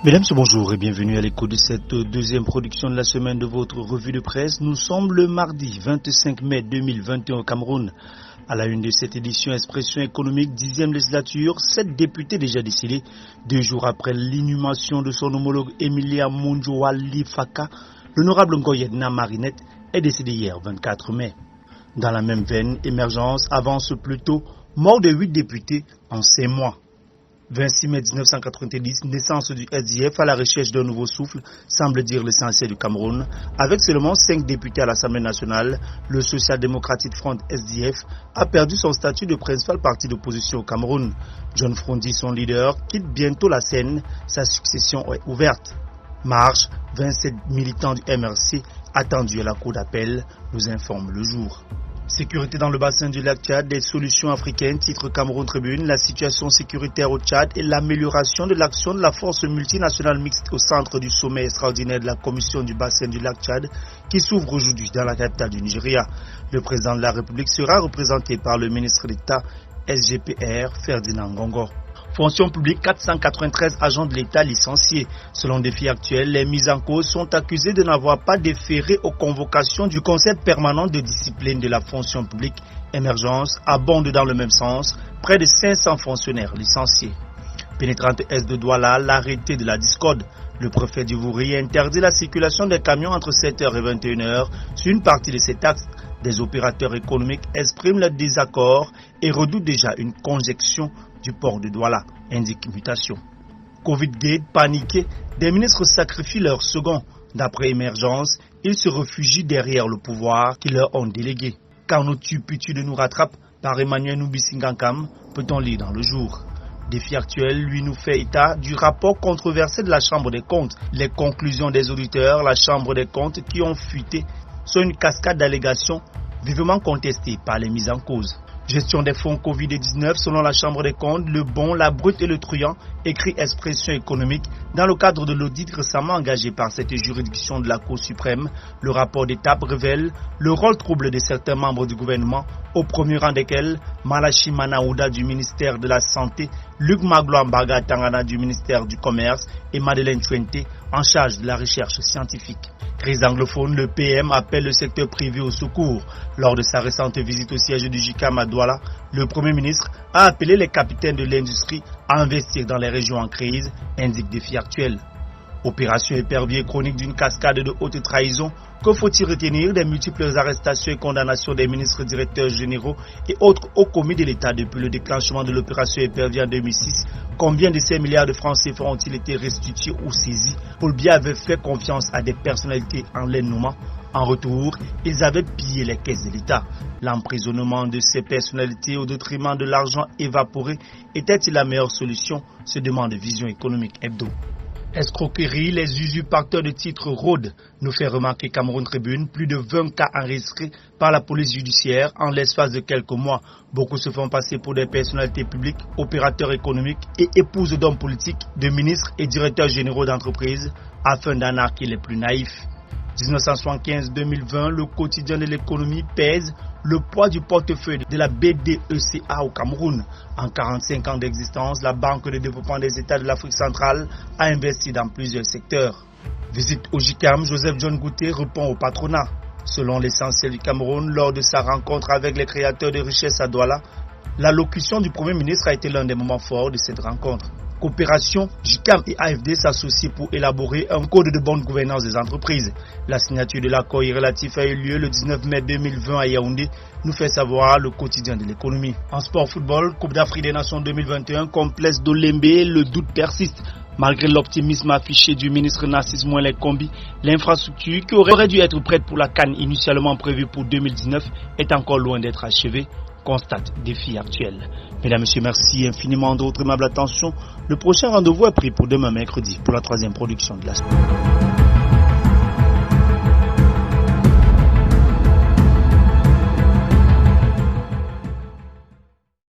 Mesdames, bonjour et bienvenue à l'écoute de cette deuxième production de la semaine de votre revue de presse. Nous sommes le mardi 25 mai 2021 au Cameroun. À la une de cette édition Expression économique 10e législature, 7 députés déjà décidés. 2 jours après l'inhumation de son homologue Emilia Monjoali Faka, l'honorable Ngoyedna Marinette est décédé hier 24 mai. Dans la même veine, Émergence avance plutôt mort de 8 députés en 5 mois. 26 mai 1990, naissance du SDF à la recherche d'un nouveau souffle, semble dire l'essentiel du Cameroun. Avec seulement 5 députés à l'Assemblée nationale, le Social-Démocratic Front SDF a perdu son statut de principal parti d'opposition au Cameroun. John Frondi, son leader, quitte bientôt la scène, sa succession est ouverte. Marche, 27 militants du MRC attendus à la cour d'appel, nous informe le jour. Sécurité dans le bassin du lac Tchad, des solutions africaines, titre Cameroun Tribune, la situation sécuritaire au Tchad et l'amélioration de l'action de la force multinationale mixte au centre du sommet extraordinaire de la commission du bassin du lac Tchad qui s'ouvre aujourd'hui dans la capitale du Nigeria. Le président de la République sera représenté par le ministre d'État SGPR Ferdinand Ngongo. Fonction publique, 493 agents de l'État licenciés. Selon Défi Actuel, les mises en cause sont accusés de n'avoir pas déféré aux convocations du Conseil permanent de discipline de la fonction publique. Émergence abonde dans le même sens, près de 500 fonctionnaires licenciés. Pénétrante est de Douala, l'arrêté de la discorde. Le préfet du Vouri interdit la circulation des camions entre 7h et 21h sur une partie de cet axe. Des opérateurs économiques expriment leur désaccord et redoutent déjà une conjonction du port de Douala, indique Mutation. Covid-Gate, paniqué, des ministres sacrifient leur second. D'après Émergence, ils se réfugient derrière le pouvoir qu'ils leur ont délégué. Quand nos tuputus nous rattrapent, par Emmanuel Nubisingankam, peut-on lire dans le jour. Défi Actuel, lui, nous fait état du rapport controversé de la Chambre des comptes. Les conclusions des auditeurs, la Chambre des comptes qui ont fuité, sont une cascade d'allégations vivement contestées par les mises en cause. Gestion des fonds Covid-19 selon la Chambre des comptes, le bon, la brute et le truand, écrit Expression économique. Dans le cadre de l'audit récemment engagé par cette juridiction de la Cour suprême, le rapport d'étape révèle le rôle trouble de certains membres du gouvernement, au premier rang desquels Malachi Manaouda du ministère de la Santé, Luc Magloambaga Tangana du ministère du Commerce et Madeleine Chuente en charge de la recherche scientifique. Crise anglophone, le PM appelle le secteur privé au secours. Lors de sa récente visite au siège du JICAM à Douala, le Premier ministre a appelé les capitaines de l'industrie à investir dans les régions en crise, indique Défi Actuel. Opération épervier chronique d'une cascade de haute trahison. Que faut-il retenir des multiples arrestations et condamnations des ministres directeurs généraux et autres hauts commis de l'État depuis le déclenchement de l'opération épervier en 2006? Combien de ces milliards de francs CFA ont-ils été restitués ou saisis? Paul Biya avait fait confiance à des personnalités en les nommant. En retour, ils avaient pillé les caisses de l'État. L'emprisonnement de ces personnalités au détriment de l'argent évaporé était-il la meilleure solution? Se demande Vision économique hebdo. Escroquerie, les usurpateurs de titres rôdent, nous fait remarquer Cameroun Tribune, plus de 20 cas enregistrés par la police judiciaire en l'espace de quelques mois. Beaucoup se font passer pour des personnalités publiques, opérateurs économiques et épouses d'hommes politiques, de ministres et directeurs généraux d'entreprises afin d'anarquer les plus naïfs. 1975-2020, le quotidien de l'économie pèse le poids du portefeuille de la BDECA au Cameroun. En 45 ans d'existence, la Banque de développement des États de l'Afrique centrale a investi dans plusieurs secteurs. Visite au JICAM, Joseph John Gouté répond au patronat. Selon l'essentiel du Cameroun, lors de sa rencontre avec les créateurs de richesses à Douala, l'allocution du Premier ministre a été l'un des moments forts de cette rencontre. Coopération, JICAM et AFD s'associent pour élaborer un code de bonne gouvernance des entreprises. La signature de l'accord relatif a eu lieu le 19 mai 2020 à Yaoundé, nous fait savoir le quotidien de l'économie. En sport football, Coupe d'Afrique des Nations 2021, complexe d'Olembe, le doute persiste. Malgré l'optimisme affiché du ministre Narcisse Moëlle Kombi, l'infrastructure qui aurait dû être prête pour la CAN initialement prévue pour 2019 est encore loin d'être achevée, constate Défi Actuel. Mesdames, Messieurs, merci infiniment de votre aimable attention. Le prochain rendez-vous est pris pour demain mercredi pour la 3e production de la semaine.